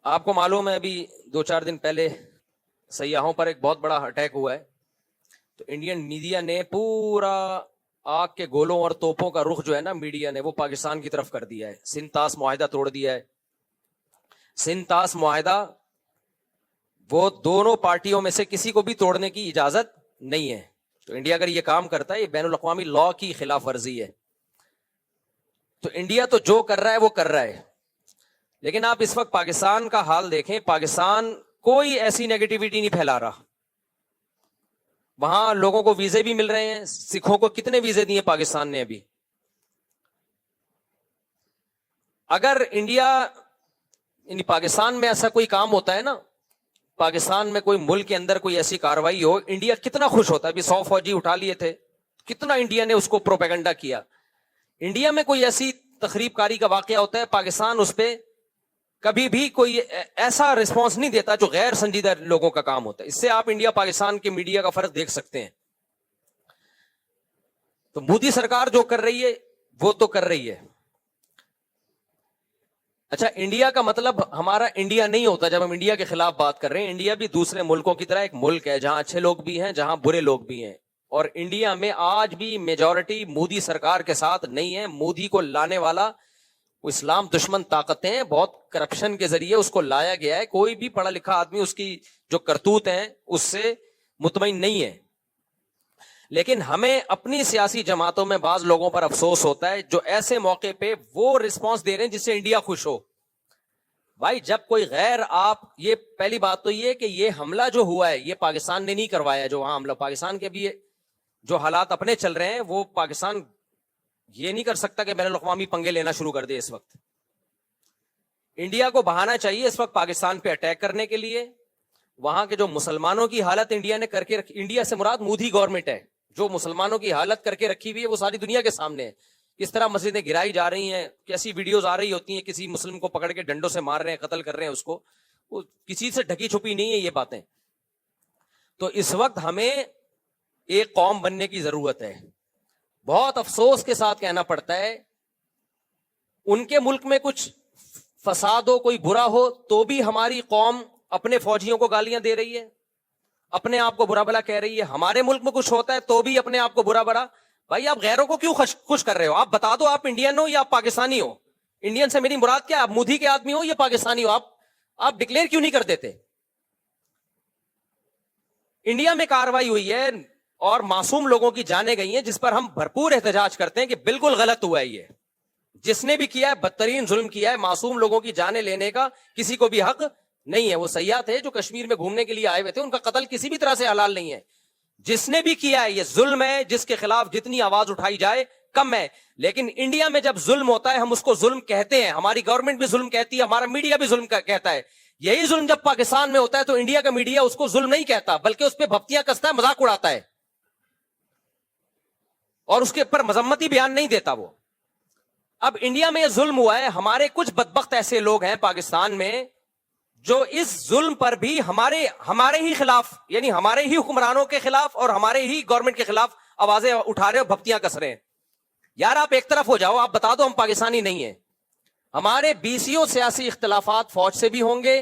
آپ کو معلوم ہے ابھی 2-4 دن پہلے سیاحوں پر ایک بہت بڑا اٹیک ہوا ہے، تو انڈین میڈیا نے پورا آگ کے گولوں اور توپوں کا رخ جو ہے نا میڈیا نے وہ پاکستان کی طرف کر دیا ہے. سندھ طاس معاہدہ توڑ دیا ہے. سندھ طاس معاہدہ وہ دونوں پارٹیوں میں سے کسی کو بھی توڑنے کی اجازت نہیں ہے. تو انڈیا اگر یہ کام کرتا ہے یہ بین الاقوامی لا کی خلاف ورزی ہے. تو انڈیا تو جو کر رہا ہے وہ کر رہا ہے، لیکن آپ اس وقت پاکستان کا حال دیکھیں. پاکستان کوئی ایسی نیگیٹیوٹی نہیں پھیلا رہا. وہاں لوگوں کو ویزے بھی مل رہے ہیں. سکھوں کو کتنے ویزے دیے پاکستان نے ابھی؟ اگر انڈیا یعنی پاکستان میں ایسا کوئی کام ہوتا ہے نا، پاکستان میں کوئی ملک کے اندر کوئی ایسی کاروائی ہو، انڈیا کتنا خوش ہوتا ہے. ابھی 100 فوجی اٹھا لیے تھے، کتنا انڈیا نے اس کو پروپیگنڈا کیا. انڈیا میں کوئی ایسی تخریب کاری کا واقعہ ہوتا ہے، پاکستان اس پہ کبھی بھی کوئی ایسا رسپانس نہیں دیتا جو غیر سنجیدہ لوگوں کا کام ہوتا ہے. اس سے آپ انڈیا پاکستان کے میڈیا کا فرق دیکھ سکتے ہیں. تو مودی سرکار جو کر رہی ہے وہ تو کر رہی ہے. اچھا، انڈیا کا مطلب ہمارا انڈیا نہیں ہوتا جب ہم انڈیا کے خلاف بات کر رہے ہیں. انڈیا بھی دوسرے ملکوں کی طرح ایک ملک ہے جہاں اچھے لوگ بھی ہیں، جہاں برے لوگ بھی ہیں. اور انڈیا میں آج بھی میجورٹی مودی سرکار کے ساتھ نہیں ہے. مودی کو لانے والا وہ اسلام دشمن طاقتیں، بہت کرپشن کے ذریعے اس کو لایا گیا ہے. کوئی بھی پڑھا لکھا آدمی اس کی جو کرتوت ہیں اس سے مطمئن نہیں ہے. لیکن ہمیں اپنی سیاسی جماعتوں میں بعض لوگوں پر افسوس ہوتا ہے جو ایسے موقع پہ وہ رسپانس دے رہے ہیں جس سے انڈیا خوش ہو. بھائی جب کوئی غیر، آپ یہ پہلی بات تو یہ کہ یہ حملہ جو ہوا ہے یہ پاکستان نے نہیں کروایا. جو وہاں حملہ پاکستان کے بھی جو حالات اپنے چل رہے ہیں وہ پاکستان یہ نہیں کر سکتا کہ بین الاقوامی پنگے لینا شروع کر دے. اس وقت انڈیا کو بہانا چاہیے اس وقت پاکستان پہ اٹیک کرنے کے لیے. وہاں کے جو مسلمانوں کی حالت انڈیا نے کر کے رکھی، انڈیا سے مراد مودی گورنمنٹ ہے، جو مسلمانوں کی حالت کر کے رکھی ہوئی ہے وہ ساری دنیا کے سامنے ہے. کس طرح مسجدیں گرائی جا رہی ہیں، کیسی ویڈیوز آ رہی ہوتی ہیں، کسی مسلم کو پکڑ کے ڈنڈوں سے مار رہے ہیں، قتل کر رہے ہیں اس کو. وہ کسی سے ڈھکی چھپی نہیں ہے یہ باتیں. تو اس وقت ہمیں ایک قوم بننے کی ضرورت ہے. بہت افسوس کے ساتھ کہنا پڑتا ہے ان کے ملک میں کچھ فساد ہو، کوئی برا ہو، تو بھی ہماری قوم اپنے فوجیوں کو گالیاں دے رہی ہے، اپنے آپ کو برا بلا کہہ رہی ہے. ہمارے ملک میں کچھ ہوتا ہے تو بھی اپنے آپ کو برا بلا. بھائی آپ غیروں کو کیوں خوش کر رہے ہو؟ آپ بتا دو آپ انڈین ہو یا آپ پاکستانی ہو. انڈین سے میری مراد کیا؟ آپ مودی کے آدمی ہو یا پاکستانی ہو؟ آپ ڈکلیئر کیوں نہیں کر دیتے؟ انڈیا میں کاروائی ہوئی ہے اور معصوم لوگوں کی جانیں گئی ہیں جس پر ہم بھرپور احتجاج کرتے ہیں کہ بالکل غلط ہوا ہے. یہ جس نے بھی کیا ہے بدترین ظلم کیا ہے. معصوم لوگوں کی جانیں لینے کا کسی کو بھی حق نہیں ہے. وہ سیاح تھے جو کشمیر میں گھومنے کے لیے آئے ہوئے تھے، ان کا قتل کسی بھی طرح سے حلال نہیں ہے. جس نے بھی کیا ہے یہ ظلم ہے، جس کے خلاف جتنی آواز اٹھائی جائے کم ہے. لیکن انڈیا میں جب ظلم ہوتا ہے ہم اس کو ظلم کہتے ہیں. ہماری گورنمنٹ بھی ظلم کہتی ہے، ہمارا میڈیا بھی ظلم کہتا ہے. یہی ظلم جب پاکستان میں ہوتا ہے تو انڈیا کا میڈیا اس کو ظلم نہیں کہتا بلکہ اس پہ بھپتیاں کستا ہے، مذاق اڑاتا ہے اور اس کے اوپر مذمتی بیان نہیں دیتا وہ. اب انڈیا میں یہ ظلم ہوا ہے. ہمارے کچھ بدبخت ایسے لوگ ہیں پاکستان میں جو اس ظلم پر بھی ہمارے ہی خلاف، یعنی ہمارے ہی حکمرانوں کے خلاف اور ہمارے ہی گورنمنٹ کے خلاف آوازیں اٹھا رہے اور بھپتیاں کس رہے ہیں. یار آپ ایک طرف ہو جاؤ، آپ بتا دو ہم پاکستانی نہیں ہیں. ہمارے بیسیوں سیاسی اختلافات فوج سے بھی ہوں گے،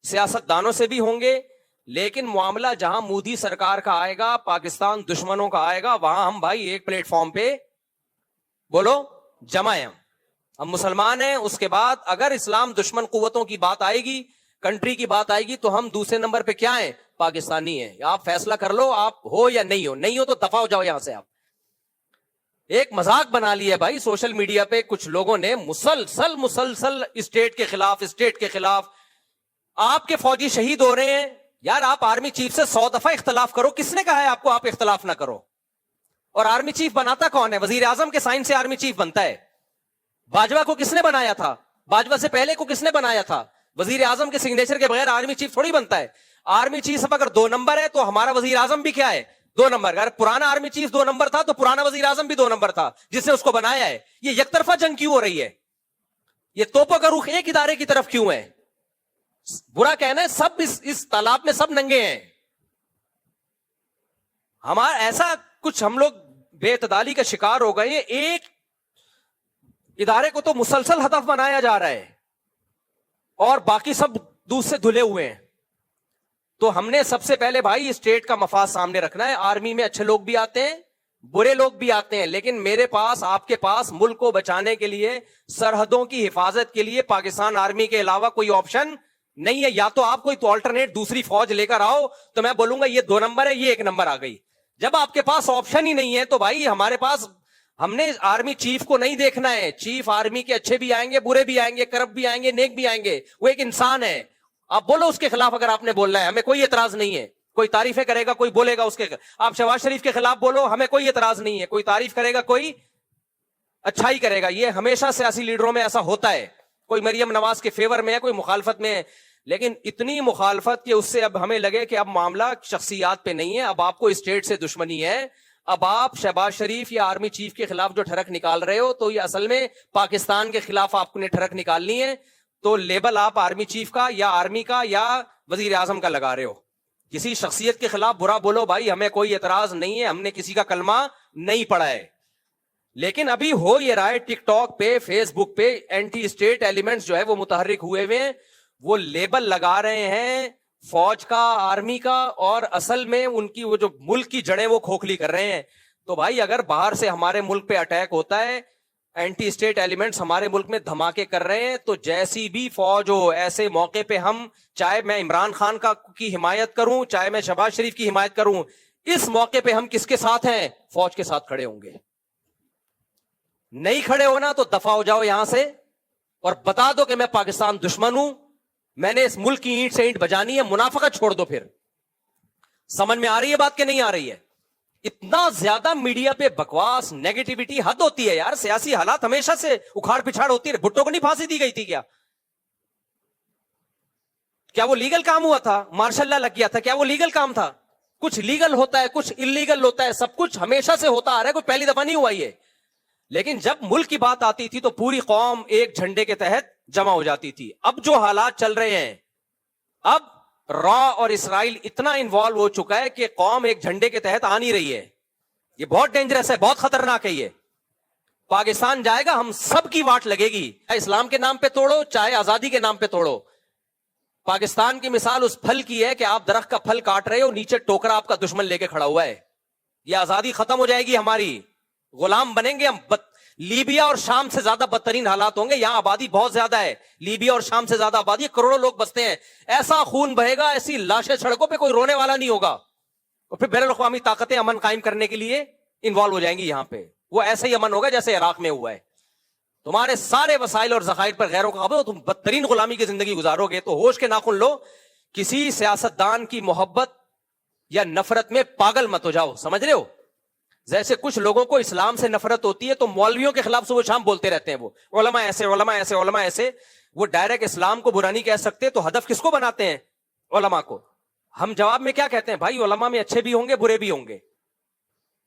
سیاست دانوں سے بھی ہوں گے، لیکن معاملہ جہاں مودی سرکار کا آئے گا، پاکستان دشمنوں کا آئے گا، وہاں ہم بھائی ایک پلیٹ فارم پہ بولو جمع ہیں. ہم مسلمان ہیں. اس کے بعد اگر اسلام دشمن قوتوں کی بات آئے گی، کنٹری کی بات آئے گی، تو ہم دوسرے نمبر پہ کیا ہیں؟ پاکستانی ہیں. آپ فیصلہ کر لو آپ ہو یا نہیں ہو. نہیں ہو تو دفع ہو جاؤ یہاں سے. آپ ایک مذاق بنا لیا ہے بھائی سوشل میڈیا پہ کچھ لوگوں نے، مسلسل اسٹیٹ کے خلاف. آپ کے فوجی شہید ہو رہے ہیں. یار آپ آرمی چیف سے 100 دفعہ اختلاف کرو. کس نے کہا ہے آپ کو آپ اختلاف نہ کرو؟ اور آرمی چیف بناتا کون ہے؟ وزیر اعظم کے سائن سے آرمی چیف بنتا ہے. باجوہ کو کس نے بنایا تھا؟ باجوہ سے پہلے کو کس نے بنایا تھا؟ وزیر اعظم کے سگنیچر کے بغیر آرمی چیف تھوڑی بنتا ہے. آرمی چیف اگر 2 نمبر ہے تو ہمارا وزیر اعظم بھی کیا ہے؟ 2 نمبر. اگر پرانا آرمی چیف 2 نمبر تھا تو پرانا وزیر اعظم بھی 2 نمبر تھا جس نے اس کو بنایا ہے. یہ یک طرفہ جنگ کیوں ہو رہی ہے؟ یہ توپوں کا رخ ایک ادارے کی طرف کیوں ہے؟ برا کہنا ہے سب اس تالاب میں سب ننگے ہیں. ہمارا ایسا کچھ ہم لوگ بے اعتدالی کا شکار ہو گئے ہیں. ایک ادارے کو تو مسلسل ہدف بنایا جا رہا ہے اور باقی سب दूध से धुले हुए हैं। तो हमने सबसे पहले भाई स्टेट का मफाद सामने रखना है। आर्मी में अच्छे लोग भी आते हैं, बुरे लोग भी आते हैं, लेकिन मेरे पास, आपके पास मुल्क को बचाने के लिए, सरहदों की हिफाजत के लिए पाकिस्तान आर्मी के अलावा कोई ऑप्शन नहीं है। या तो आप कोई तो अल्टरनेट दूसरी फौज लेकर आओ, तो मैं बोलूंगा ये 2 नंबर है, ये 1 नंबर आ गई। जब आपके पास ऑप्शन ही नहीं है तो भाई हमारे पास, हमने आर्मी चीफ को नहीं देखना है। चीफ आर्मी के अच्छे भी आएंगे, बुरे भी आएंगे, करप्ट भी आएंगे, नेक भी आएंगे, वो एक इंसान है। आप बोलो उसके खिलाफ अगर आपने बोलना है, हमें कोई एतराज नहीं है। कोई तारीफें करेगा, कोई बोलेगा उसके, आप शहबाज शरीफ के खिलाफ बोलो, हमें कोई एतराज नहीं है। कोई तारीफ करेगा, कोई अच्छाई करेगा। ये हमेशा सियासी लीडरों में ऐसा होता है, कोई मरियम नवाज के फेवर में है, कोई मुखालफत में है। लेकिन इतनी मुखालफत कि उससे अब हमें लगे कि अब मामला शख्सियात पे नहीं है, अब आपको स्टेट से दुश्मनी है। अब आप शहबाज शरीफ या आर्मी चीफ के खिलाफ जो ठरक निकाल रहे हो, तो ये असल में पाकिस्तान के खिलाफ आपने ठरक निकालनी है। तो लेबल आप आर्मी चीफ का या आर्मी का या वजीर आजम का लगा रहे हो। किसी शख्सियत के खिलाफ बुरा बोलो भाई, हमें कोई एतराज नहीं है, हमने किसी का कलमा नहीं पढ़ा है। लेकिन अभी हो ये रहा है, टिकटॉक पे, फेसबुक पे एंटी स्टेट एलिमेंट्स जो है वो मुतहर्रिक हुए हुए हैं, वो लेबल लगा रहे हैं फौज का, आर्मी का, और असल में उनकी वो जो मुल्क की जड़ें वो खोखली कर रहे हैं। तो भाई अगर बाहर से हमारे मुल्क पे अटैक होता है, एंटी स्टेट एलिमेंट्स हमारे मुल्क में धमाके कर रहे हैं, तो जैसी भी फौज हो, ऐसे मौके पे हम, चाहे मैं इमरान खान की हिमायत करूं, चाहे मैं शहबाज शरीफ की हिमायत करूं, इस मौके पे हम किसके साथ हैं? फौज के साथ खड़े होंगे। नहीं खड़े होना तो दफा हो जाओ यहां से और बता दो कि मैं पाकिस्तान दुश्मन हूं, मैंने इस मुल्क की ईंट से ईंट बजानी है। मुनाफिकत छोड़ दो। फिर समझ में आ रही है बात कि नहीं आ रही है? इतना ज्यादा मीडिया पे बकवास, नेगेटिविटी, हद होती है यार। सियासी हालात हमेशा से उखाड़ पिछाड़ होती है। भुट्टो को नहीं फांसी दी गई थी क्या? क्या वो लीगल काम हुआ था? मार्शल लॉ लग गया था, क्या वो लीगल काम था? कुछ लीगल होता है, कुछ इलीगल होता है, सब कुछ हमेशा से होता आ रहा है, कोई पहली दफा नहीं हुआ ये। लेकिन जब मुल्क की बात आती थी तो पूरी कौम एक झंडे के तहत जमा हो जाती थी। अब जो हालात चल रहे हैं, अब रॉ और इसराइल इतना इन्वॉल्व हो चुका है कि कौम एक झंडे के तहत आ नहीं रही है। ये बहुत डेंजरस है, बहुत खतरनाक है। ये पाकिस्तान जाएगा, हम सब की वाट लगेगी। चाहे इस्लाम के नाम पे तोड़ो, चाहे आजादी के नाम पे तोड़ो। पाकिस्तान की मिसाल उस फल की है कि आप दरख्त का फल काट रहे हो, नीचे टोकरा आपका दुश्मन लेके खड़ा हुआ है। ये आजादी खत्म हो जाएगी हमारी, गुलाम बनेंगे हम। लीबिया और शाम से ज्यादा बदतरीन हालात होंगे। यहां आबादी बहुत ज्यादा है, लीबिया और शाम से ज्यादा आबादी है, करोड़ों लोग बसते हैं। ऐसा खून बहेगा, ऐसी लाशें सड़कों पे, कोई रोने वाला नहीं होगा। और फिर बैनुल अक़वामी ताकतें अमन कायम करने के लिए इन्वॉल्व हो जाएंगी यहां पे। वो ऐसे ही अमन होगा जैसे इराक में हुआ है। तुम्हारे सारे वसाइल और ज़खायर पर गैरों का कब्ज़ा, तुम बदतरीन गुलामी की जिंदगी गुजारोगे। तो होश के नाखुन लो, किसी सियासतदान की मोहब्बत या नफरत में पागल मत हो जाओ। समझ रहे हो? जैसे कुछ लोगों को इस्लाम से नफरत होती है तो मौलवियों के खिलाफ सुबह शाम बोलते रहते हैं, वो उलमा ऐसे, उलमा ऐसे, उलमा ऐसे। वो डायरेक्ट इस्लाम को बुरा नहीं कह सकते, तो हदफ किसको बनाते हैं? उलमा को। हम जवाब में क्या कहते हैं? भाई उलमा में अच्छे भी होंगे, बुरे भी होंगे,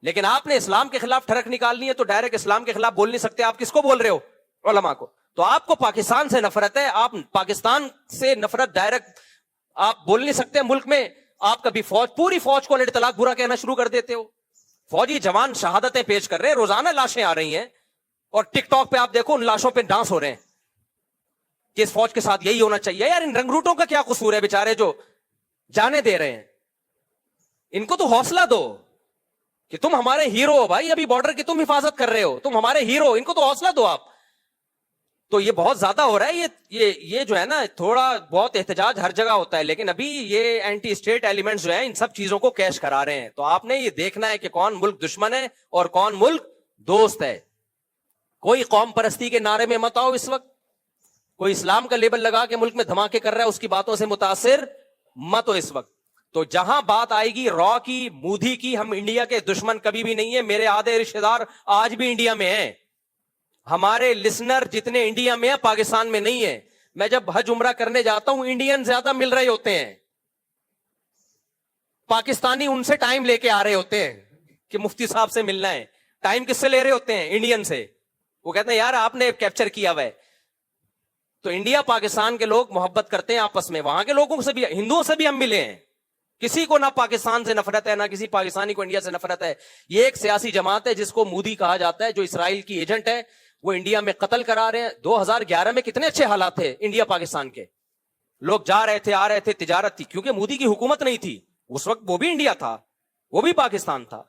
लेकिन आपने इस्लाम के खिलाफ ठरक निकालनी है तो डायरेक्ट इस्लाम के खिलाफ बोल नहीं सकते। आप किसको बोल रहे हो? उलमा को। तो आपको पाकिस्तान से नफरत है, आप पाकिस्तान से नफरत डायरेक्ट आप बोल नहीं सकते। मुल्क में आप कभी फौज, पूरी फौज को अलग तलाक बुरा कहना शुरू कर देते हो। फौजी जवान शहादतें पेश कर रहे हैं, रोजाना लाशें आ रही हैं, और टिकटॉक पे आप देखो उन लाशों पे डांस हो रहे हैं कि इस फौज के साथ यही होना चाहिए। यार इन रंगरूटों का क्या कसूर है बेचारे जो जाने दे रहे हैं? इनको तो हौसला दो कि तुम हमारे हीरो हो भाई, अभी बॉर्डर की तुम हिफाजत कर रहे हो, तुम हमारे हीरो, इनको तो हौसला दो आप। तो ये बहुत ज्यादा हो रहा है। ये जो है ना, थोड़ा बहुत एहतजाज हर जगह होता है, लेकिन अभी ये एंटी स्टेट एलिमेंट्स जो है इन सब चीजों को कैश करा रहे हैं। तो आपने ये देखना है कि कौन मुल्क दुश्मन है और कौन मुल्क दोस्त है। कोई कौम परस्ती के नारे में मत आओ इस वक्त। कोई इस्लाम का लेबल लगा के मुल्क में धमाके कर रहा है, उसकी बातों से मुतासिर मत हो इस वक्त। तो जहां बात आएगी रॉ की, मूधी की, हम इंडिया के दुश्मन कभी भी नहीं है। मेरे आधे रिश्तेदार आज भी इंडिया में हैं। हमारे लिसनर जितने इंडिया में है, पाकिस्तान में नहीं है। मैं जब हज उम्रा करने जाता हूं, इंडियन ज्यादा मिल रहे होते हैं, पाकिस्तानी उनसे टाइम लेके आ रहे होते हैं कि मुफ्ती साहब से मिलना है। टाइम किससे ले रहे होते हैं? इंडियन से। वो कहते हैं यार आपने कैप्चर किया हुआ है। तो इंडिया पाकिस्तान के लोग मोहब्बत करते हैं आपस में। वहां के लोगों से भी, हिंदुओं से भी हम मिले हैं। किसी को ना पाकिस्तान से नफरत है, ना किसी पाकिस्तानी को इंडिया से नफरत है। ये एक सियासी जमात है जिसको मोदी कहा जाता है, जो इसराइल की एजेंट है। वो इंडिया में कत्ल करा रहे हैं। 2011 में कितने अच्छे हालात थे इंडिया पाकिस्तान के। लोग जा रहे थे, आ रहे थे, तिजारत थी, क्योंकि मोदी की हुकूमत नहीं थी उस वक्त। वो भी इंडिया था, वो भी पाकिस्तान था।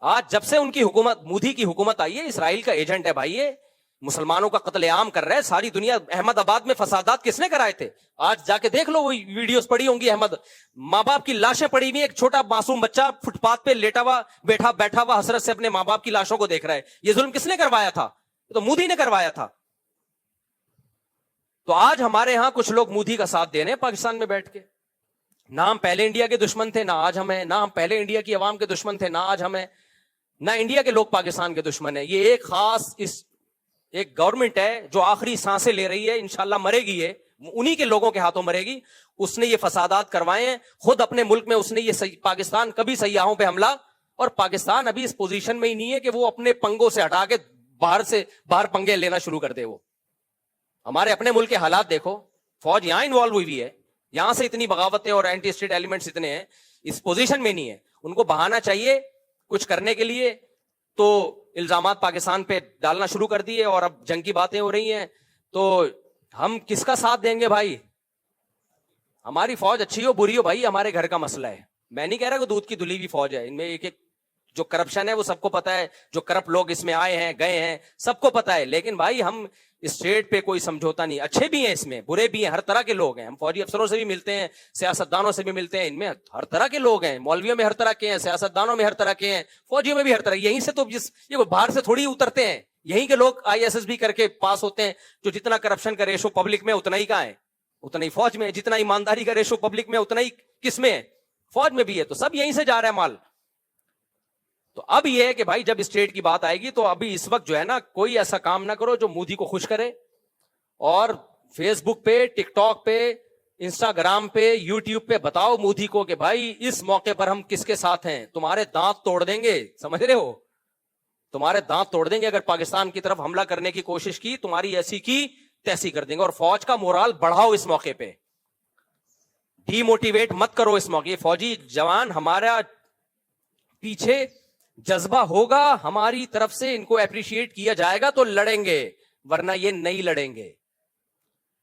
आज जब से उनकी हुकूमत, मोदी की हुकूमत आई है, इसराइल का एजेंट है भाई ये, मुसलमानों का कत्लेआम कर रहा है सारी दुनिया। अहमदाबाद में फसादात किसने कराए थे? आज जाके देख लो, वो वीडियोस पड़ी होंगी। अहमद, माँ बाप की लाशें पड़ी हुई, एक छोटा मासूम बच्चा फुटपाथ पे लेटा हुआ बैठा हुआ हसरत से अपने माँ बाप की लाशों को देख रहा है। ये जुल्म किसने करवाया था? तो मोदी ने करवाया था। तो आज हमारे यहां कुछ लोग मोदी का साथ दे रहे हैं पाकिस्तान में बैठ के। ना हम पहले इंडिया के दुश्मन थे, ना आज हम हैं। ना हम पहले इंडिया की आवाम के दुश्मन थे, ना आज हम हैं। ना इंडिया के लोग पाकिस्तान के दुश्मन है। ये एक खास एक गवर्नमेंट है जो आखिरी सांसें ले रही है, इंशाल्लाह मरेगी, ये उन्हीं के लोगों के हाथों मरेगी। उसने ये फसादात करवाए हैं खुद अपने मुल्क में। उसने ये पाकिस्तान कभी सयाहों पे हमला, और पाकिस्तान अभी इस पोजीशन में ही नहीं है कि वो अपने पंगों से हटा के बाहर पंगे लेना शुरू कर दे। वो हमारे अपने मुल्क के हालात देखो, फौज यहां इन्वॉल्व हुई है, यहां से इतनी बगावतें और एंटी स्टेट एलिमेंट्स इतने हैं, इस पोजीशन में नहीं है। उनको बहाना चाहिए कुछ करने के लिए, तो इल्जामात पाकिस्तान पे डालना शुरू कर दिए, और अब जंग की बातें हो रही हैं। तो हम किसका साथ देंगे भाई? हमारी फौज अच्छी हो बुरी हो भाई, हमारे घर का मसला है। मैं नहीं कह रहा कि दूध की धुली हुई फौज है। इनमें एक जो करप्शन है वो सबको पता है, जो करप्ट लोग इसमें आए हैं गए हैं सबको पता है। लेकिन भाई हम स्टेट पे कोई समझौता नहीं। अच्छे भी हैं इसमें, बुरे भी हैं, हर तरह के लोग हैं। हम फौजी अफसरों से भी मिलते हैं, सियासतदानों से भी मिलते हैं, इनमें हर तरह के लोग हैं। मौलवियों में हर तरह के हैं, सियासतदानों में हर तरह के हैं, फौजियों में भी हर तरह। यहीं से तो ये बाहर से थोड़ी उतरते हैं, यहीं के लोग ISS भी करके पास होते हैं। जो जितना करप्शन का रेशो पब्लिक में उतना ही कहां है? उतना ही फौज में। जितना ईमानदारी का रेशो पब्लिक में उतना ही किस में है? फौज में भी है। तो सब यहीं से जा रहा है माल। तो अब यह है कि भाई जब स्टेट की बात आएगी तो अभी इस वक्त जो है ना, कोई ऐसा काम ना करो जो मोदी को खुश करे, और फेसबुक पे, टिकटॉक पे, इंस्टाग्राम पे, यूट्यूब पे बताओ मोदी को कि भाई इस मौके पर हम किसके साथ हैं। तुम्हारे दांत तोड़ देंगे, समझ रहे हो? तुम्हारे दांत तोड़ देंगे अगर पाकिस्तान की तरफ हमला करने की कोशिश की। तुम्हारी ऐसी की तैसी कर देंगे। और फौज का मोराल बढ़ाओ इस मौके पे, डीमोटिवेट मत करो इस मौके। फौजी जवान हमारा पीछे जज्बा होगा, हमारी तरफ से इनको अप्रिशिएट किया जाएगा तो लड़ेंगे, वरना ये नहीं लड़ेंगे।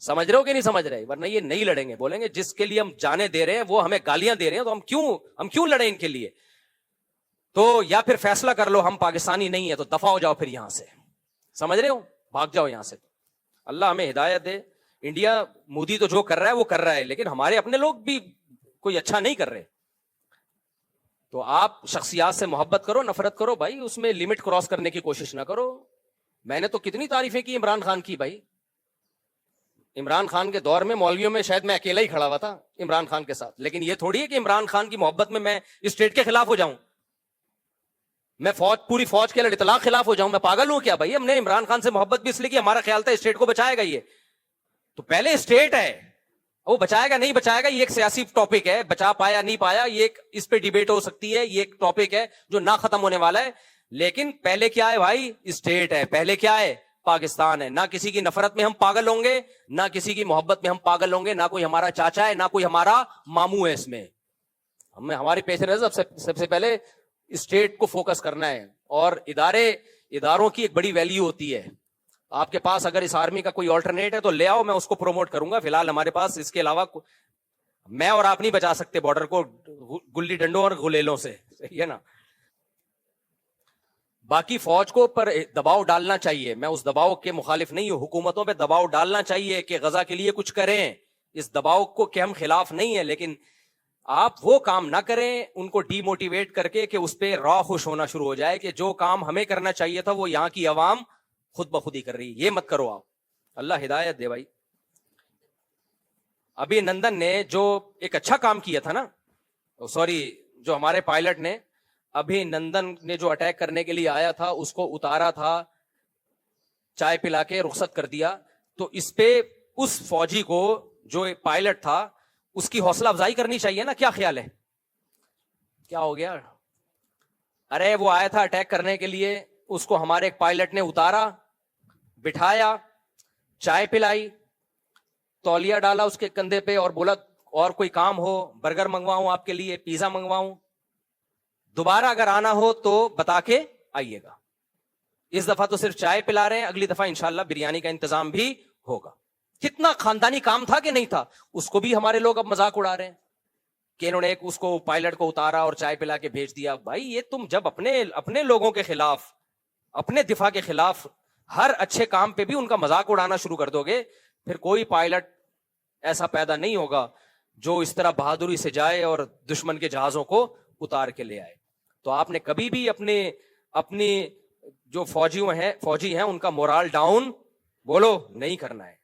समझ रहे हो कि नहीं समझ रहे? वरना ये नहीं लड़ेंगे। बोलेंगे जिसके लिए हम जाने दे रहे हैं वो हमें गालियां दे रहे हैं, तो हम क्यों लड़े इनके लिए? तो या फिर फैसला कर लो हम पाकिस्तानी नहीं है तो दफा हो जाओ फिर यहां से। समझ रहे हो? भाग जाओ यहां से। अल्लाह हमें हिदायत दे। इंडिया, मोदी तो जो कर रहा है वो कर रहा है, लेकिन हमारे अपने लोग भी कोई अच्छा नहीं कर रहे। तो आप शख्सियात से मोहब्बत करो, नफरत करो भाई, उसमें लिमिट क्रॉस करने की कोशिश ना करो। मैंने तो कितनी तारीफें की इमरान खान की भाई। इमरान खान के दौर में मौलवियों में शायद मैं अकेला ही खड़ा हुआ था इमरान खान के साथ। लेकिन ये थोड़ी है कि इमरान खान की मोहब्बत में मैं स्टेट के खिलाफ हो जाऊं, मैं पूरी फौज के इतलाक खिलाफ हो जाऊं। मैं पागल हूं क्या भाई? हमने इमरान खान से मोहब्बत भी इसलिए की, हमारा ख्याल था स्टेट को बचाएगा ये। तो पहले स्टेट है, वो बचाएगा नहीं बचाएगा ये एक सियासी टॉपिक है। बचा पाया नहीं पाया ये एक, इस पे डिबेट हो सकती है, ये एक टॉपिक है जो ना खत्म होने वाला है। लेकिन पहले क्या है भाई? स्टेट है। पहले क्या है? पाकिस्तान है। ना किसी की नफरत में हम पागल होंगे, ना किसी की मोहब्बत में हम पागल होंगे। ना कोई हमारा चाचा है, ना कोई हमारा मामू है इसमें। हमारे पेश नजर सबसे पहले स्टेट को फोकस करना है। और इदारों की एक बड़ी वैल्यू होती है। आपके पास अगर इस आर्मी का कोई ऑल्टरनेट है तो ले आओ, मैं उसको प्रमोट करूंगा। फिलहाल हमारे पास इसके अलावा मैं और आप नहीं बचा सकते बॉर्डर को गुल्ली डंडों और गुलेलों से, सही है ना? बाकी फौज को पर दबाव डालना चाहिए। मैं उस दबाव के मुखालिफ नहीं हूं। हुकूमतों पे दबाव डालना चाहिए कि गजा के लिए कुछ करें। इस दबाव को के हम खिलाफ नहीं है, लेकिन आप वो काम ना करें उनको डीमोटिवेट करके कि उस पर रॉ खुश होना शुरू हो जाए कि जो काम हमें करना चाहिए था वो यहां की आवाम खुद ब खुद ही कर रही है। ये मत करो आप। अल्लाह हिदायत दे भाई। अभिनंदन ने जो एक अच्छा काम किया था ना, सॉरी, जो हमारे पायलट ने, अभिनंदन ने जो अटैक करने के लिए आया था उसको उतारा था, चाय पिला के रुखसत कर दिया। तो इस पे उस फौजी को जो पायलट था उसकी हौसला अफजाई करनी चाहिए ना। क्या ख्याल है? क्या हो गया? अरे वो आया था अटैक करने के लिए, उसको हमारे एक पायलट ने उतारा, बिठाया, चाय पिलाई, तौलिया डाला उसके कंधे पे और बोला और कोई काम हो, बर्गर मंगवाऊं आपके लिए, पिज्जा मंगवाऊं, दोबारा अगर आना हो तो बता के आइएगा। इस दफा तो सिर्फ चाय पिला रहे हैं, अगली दफा इंशाल्लाह बिरयानी का इंतजाम भी होगा। کتنا خاندانی کام تھا کہ نہیں تھا, اس کو بھی ہمارے لوگ اب مذاق اڑا رہے ہیں کہ انہوں نے ایک اس کو پائلٹ کو اتارا اور چائے پلا کے بھیج دیا. بھائی یہ تم جب اپنے لوگوں کے خلاف, اپنے دفاع کے خلاف ہر اچھے کام پہ بھی ان کا مذاق اڑانا شروع کر دو گے, پھر کوئی پائلٹ ایسا پیدا نہیں ہوگا جو اس طرح بہادری سے جائے اور دشمن کے جہازوں کو اتار کے لے آئے. تو آپ نے کبھی بھی اپنے جو فوجی ہیں ان کا مورال ڈاؤن بولو نہیں کرنا ہے.